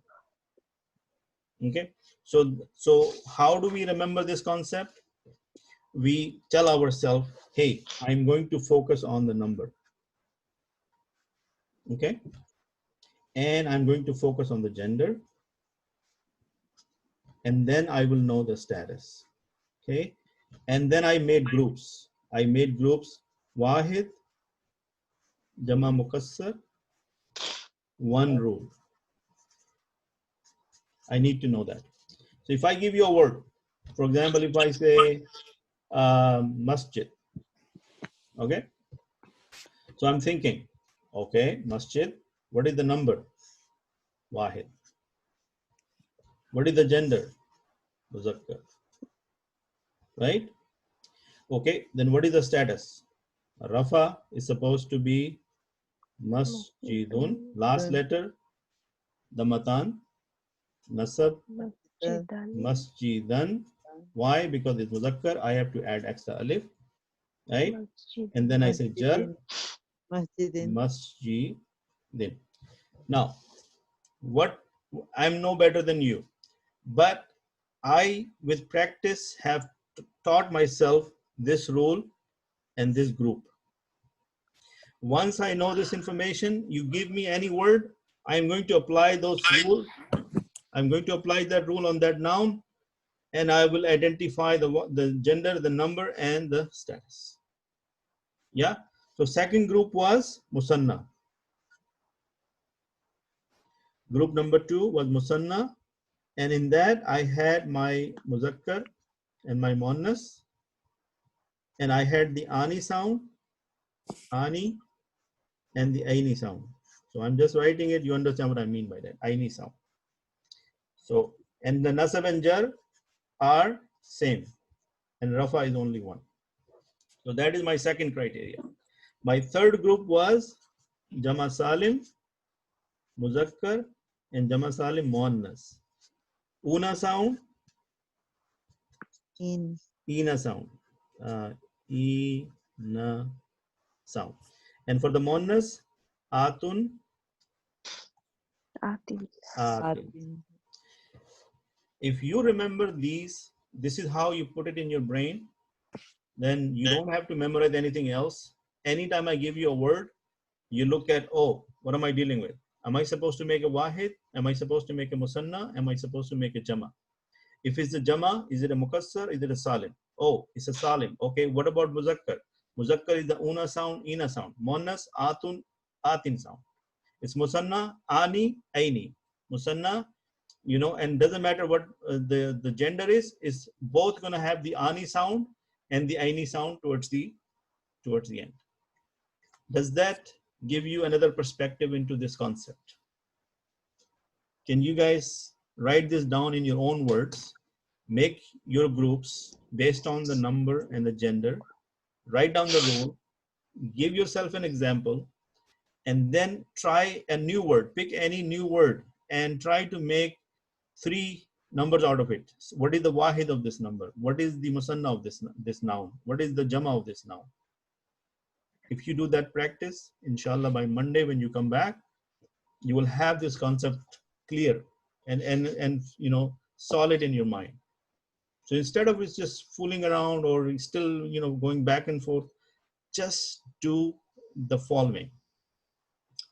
it. Okay, so how do we remember this concept? We tell ourselves, hey, I'm going to focus on the number. Okay, and I'm going to focus on the gender, and then I will know the status. Okay, and then I made groups. Wahid, Jama Mukassar, one rule. I need to know that. So if I give you a word, for example, if I say masjid, okay? So I'm thinking, okay, masjid, what is the number? Wahid. What is the gender? Muzakkar. Right? Okay, then what is the status? Rafa is supposed to be masjidun. Last letter, damatan. Nasab, masjidan. Why? Because it's muzakkar. I have to add extra alif. Right? And then I say jar. Masjidin. Masjidin. Now, I'm no better than you, but I, with practice, have taught myself this rule and this group. Once I know this information, you give me any word, I'm going to apply those rules. I'm going to apply that rule on that noun, and I will identify the gender, the number, and the status. Yeah. So second group was musanna. Group number 2 was musanna, and in that I had my muzakkar and my muannas, and I had the ani sound, ani, and the aini sound. So I'm just writing it. You understand what I mean by that? Aini sound. So, and the nasab and jar are same, and rafa is only one. So that is my second criteria. My third group was jama salim, muzakkar, and jama salim muannas. Una sound, ina sound, ina sound. And for the muannas, atun, atin. If you remember these, this is how you put it in your brain, then you don't have to memorize anything else. Anytime I give you a word, you look at, oh, what am I dealing with? Am I supposed to make a wahid? Am I supposed to make a musanna? Am I supposed to make a jama? If it's a jama, is it a mukassar? Is it a salim? Oh, it's a salim. Okay, what about muzakkar? Muzakkar is the una sound, ina sound. Muannas, atun, atin sound. It's musanna, ani, aini. Musanna, you know, and doesn't matter what the gender is both going to have the ani sound and the aini sound towards the end. Does that give you another perspective into this concept? Can you guys write this down in your own words? Make your groups based on the number and the gender. Write down the rule. Give yourself an example, and then try a new word. Pick any new word and try to make 3 numbers out of it. So what is the wahid of this number? What is the musanna of this noun? What is the jama of this noun? If you do that practice, inshallah, by Monday when you come back, you will have this concept clear and you know, solid in your mind. So instead of it's just fooling around or still, you know, going back and forth, just do the following.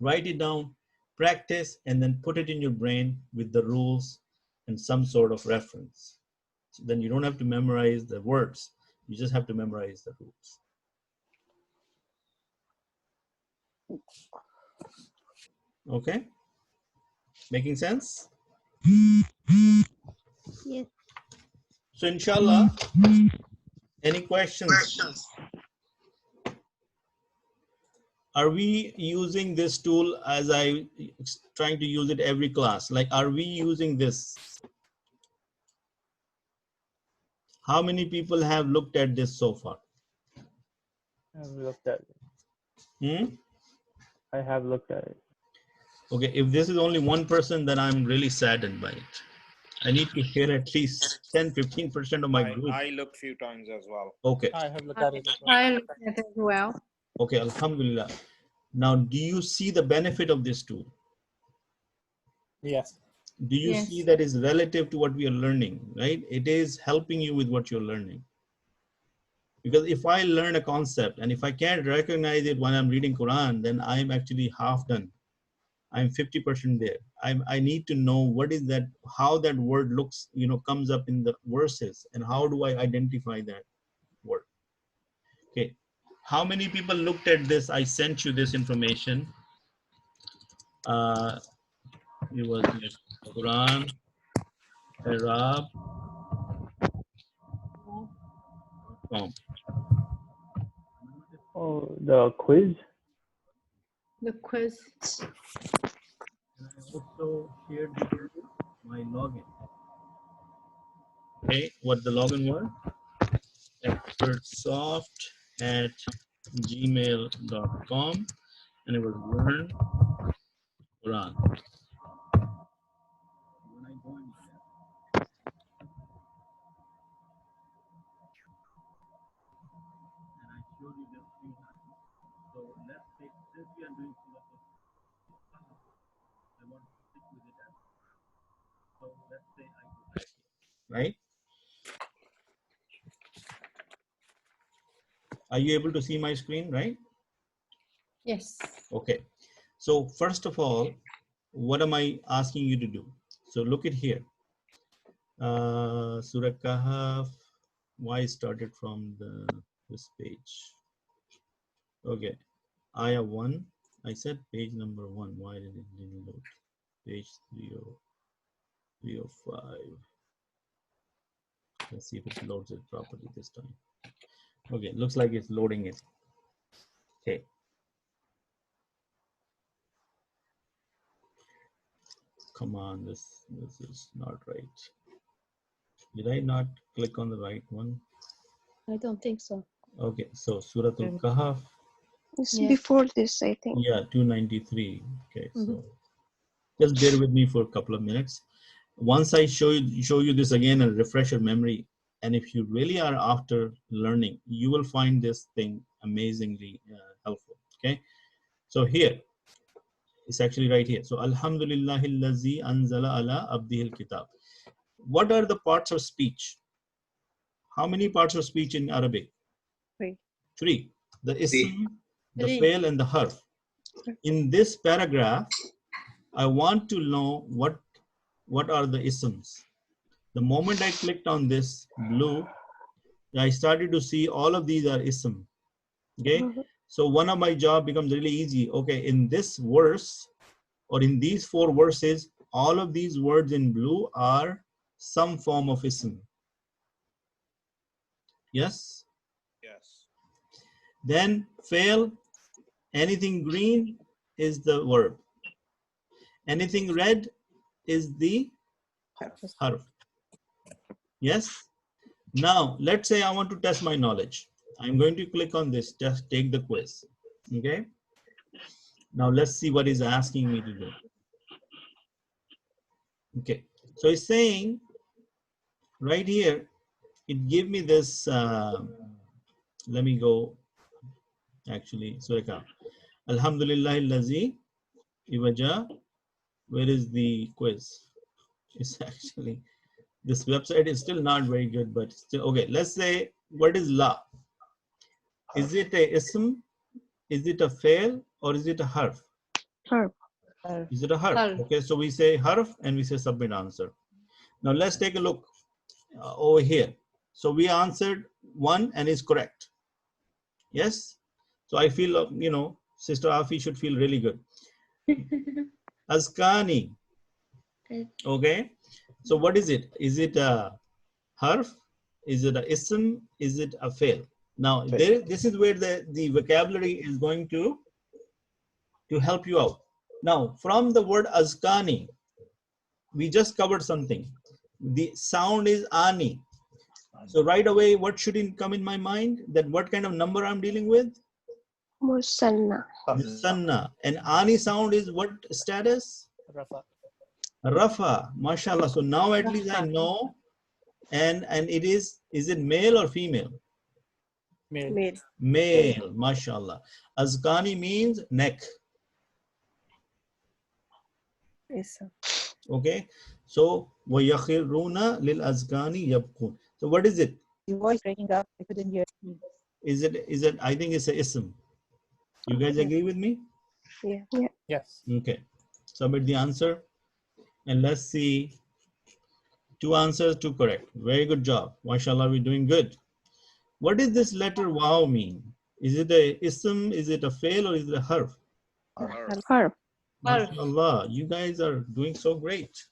Write it down, practice, and then put it in your brain with the rules and some sort of reference. So then you don't have to memorize the words. You just have to memorize the rules. Okay? Making sense? Yes. So inshallah, any questions? Are we using this tool as I trying to use it every class? Like, are we using this? How many people have looked at this so far? I have looked at it. I have looked at it. Okay, if this is only one person, then I'm really saddened by it. I need to hear at least 10-15% of my group. I looked few times as well. Okay. I have looked at it as well. I looked at it as well. Okay, alhamdulillah. Now, do you see the benefit of this tool? Yes. Do you see that is relative to what we are learning, right? It is helping you with what you're learning. Because if I learn a concept and if I can't recognize it when I'm reading Quran, then I'm actually half done. I'm 50% there. I need to know what is that, how that word looks, you know, comes up in the verses, and how do I identify that word? Okay. How many people looked at this? I sent you this information. It was Quran, Arab. Oh, the quiz? The quiz. also shared with you my login. Okay, what the login was? expertsoft@gmail.com, and it was learn Quran. When I go in there, and I showed you this few times. So let's take, since we are doing Surah Al-Kahf, I want to stick with it as so. Let's say I go back here, right? Are you able to see my screen, right? Yes. Okay. So first of all, what am I asking you to do? So look at here. Surah Kahf. Why started from this page? Okay. Ayah 1. I said page number 1. Why did it didn't load? Page 305. Let's see if it loads it properly this time. Okay, looks like it's loading it. Okay. Come on, this is not right. Did I not click on the right one? I don't think so. Okay, so Surah Al-Kahf. It's Yeah. before this, I think. Yeah, 293. Okay, Mhm. so just bear with me for a couple of minutes. Once I show you this again and refresh your memory, and if you really are after learning, you will find this thing amazingly helpful. Okay, so here it's actually right here. So Alhamdulillahillazi anzala ala abdihil kitab. What are the parts of speech? How many parts of speech in Arabic? Three. The ism, the fail, and the harf. In this paragraph, I want to know what are the isms. The moment I clicked on this blue, I started to see all of these are ism. Okay, so one of my job becomes really easy. Okay, in this verse or in these 4 verses, all of these words in blue are some form of ism. Yes? Yes. Then fail, anything green is the verb. Anything red is the harf. Yes? Now, let's say I want to test my knowledge. I'm going to click on this, just take the quiz. Okay? Now, let's see what it's asking me to do. Okay, so it's saying right here, it gave me this, let me go, actually, Surah Alhamdulillahillazi iwaja. Where is the quiz? It's actually, this website is still not very good, but still, okay, let's say, what is la? Is it a ism? Is it a fail? Or is it a harf? Harf. Is it a harf? Okay, so we say harf and we say submit answer. Now let's take a look over here. So we answered 1 and is correct. Yes? So I feel, Sister Afi should feel really good. Azkani. Okay. So what is it? Is it a harf? Is it a ism? Is it a fail? Now, this is where the vocabulary is going to help you out. Now, from the word azkani, we just covered something. The sound is ani. So right away, what should come in my mind? That what kind of number I'm dealing with? Musanna. Musanna. And ani sound is what status? Rafa. Rafa. Mashallah. So now at least I know. And it is it male or female? Male. Male. Mashallah. Azkani means neck. Okay. So وَيَخِرُّونَ لِلْأَذْقَانِ يَبْكُونَ. So what is it? Your voice breaking up. I couldn't hear. Is it? I think it's a ism. You guys agree with me? Yeah. Yes. Okay. Submit the answer. And let's see. 2 answers, 2 correct. Very good job. MashaAllah, we're doing good. What does this letter wow mean? Is it a ism? Is it a fail? Or is it a harf? Harf. MashaAllah, you guys are doing so great.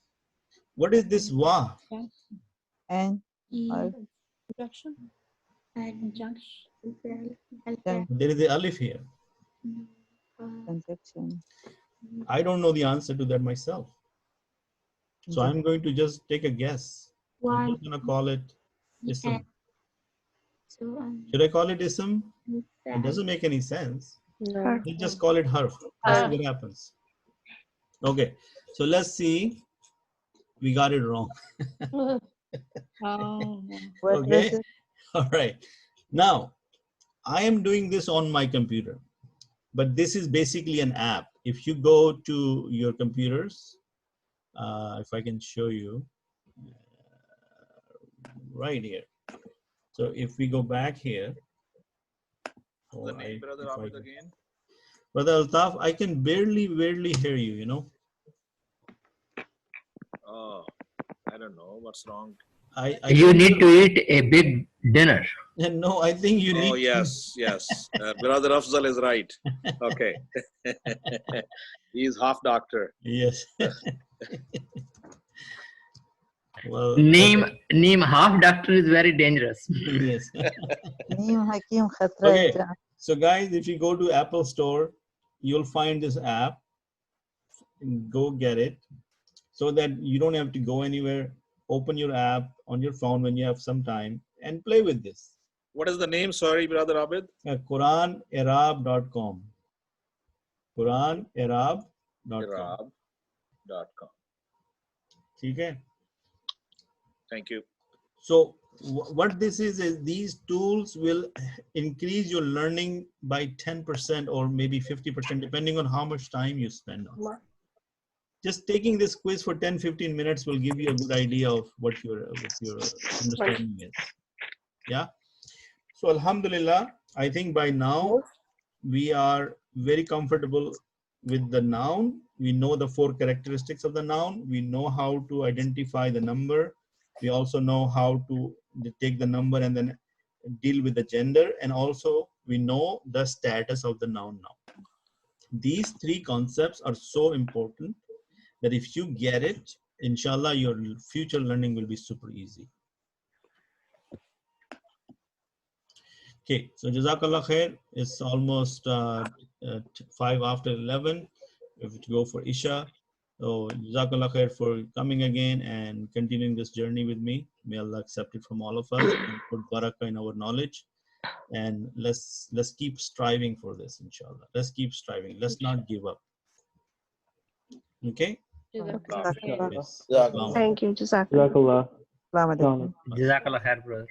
What is this wa? And Introduction. There is the alif here. transaction. I don't know the answer to that myself. So I'm going to just take a guess. Why? I'm just going to call it ism. Yeah. So, Should I call it ism? It doesn't make any sense. No. Let's just call it harf. Let's see what happens. Okay, so let's see. We got it wrong. Oh. Okay, all right. Now, I am doing this on my computer, but this is basically an app. If you go to your computers, if I can show you right here. So if we go back here. The name, Brother Abid, again? Brother Altaf, I can barely hear you, you know. Oh, I don't know what's wrong. You need to eat a big dinner. No, I think you need. Oh, yes, yes. Brother Afzal is right. Okay. He's half doctor. Yes. Well, Name half doctor is very dangerous. Yes. Hakim Okay. So guys, if you go to Apple Store, you'll find this app. Go get it so that you don't have to go anywhere. Open your app on your phone when you have some time and play with this. What is the name? Sorry, Brother Abid. QuranArab.com. QuranArab.com. Arab.com. Okay. Thank you. So what this is these tools will increase your learning by 10% or maybe 50%, depending on how much time you spend on it. Just taking this quiz for 10-15 minutes will give you a good idea of what your understanding is. Yeah. So Alhamdulillah, I think by now we are very comfortable with the noun. We know the 4 characteristics of the noun. We know how to identify the number. We also know how to take the number and then deal with the gender. And also we know the status of the noun now. These 3 concepts are so important that if you get it, inshallah, your future learning will be super easy. Okay, so Jazakallah khair. It's almost 5 after 11. We have to go for Isha. So Jazakallah khair for coming again and continuing this journey with me. May Allah accept it from all of us and put barakah in our knowledge. And let's keep striving for this, inshallah. Let's keep striving. Let's not give up. Okay? Thank you. Jazakallah. Jazakallah. Jazakallah khair, brother.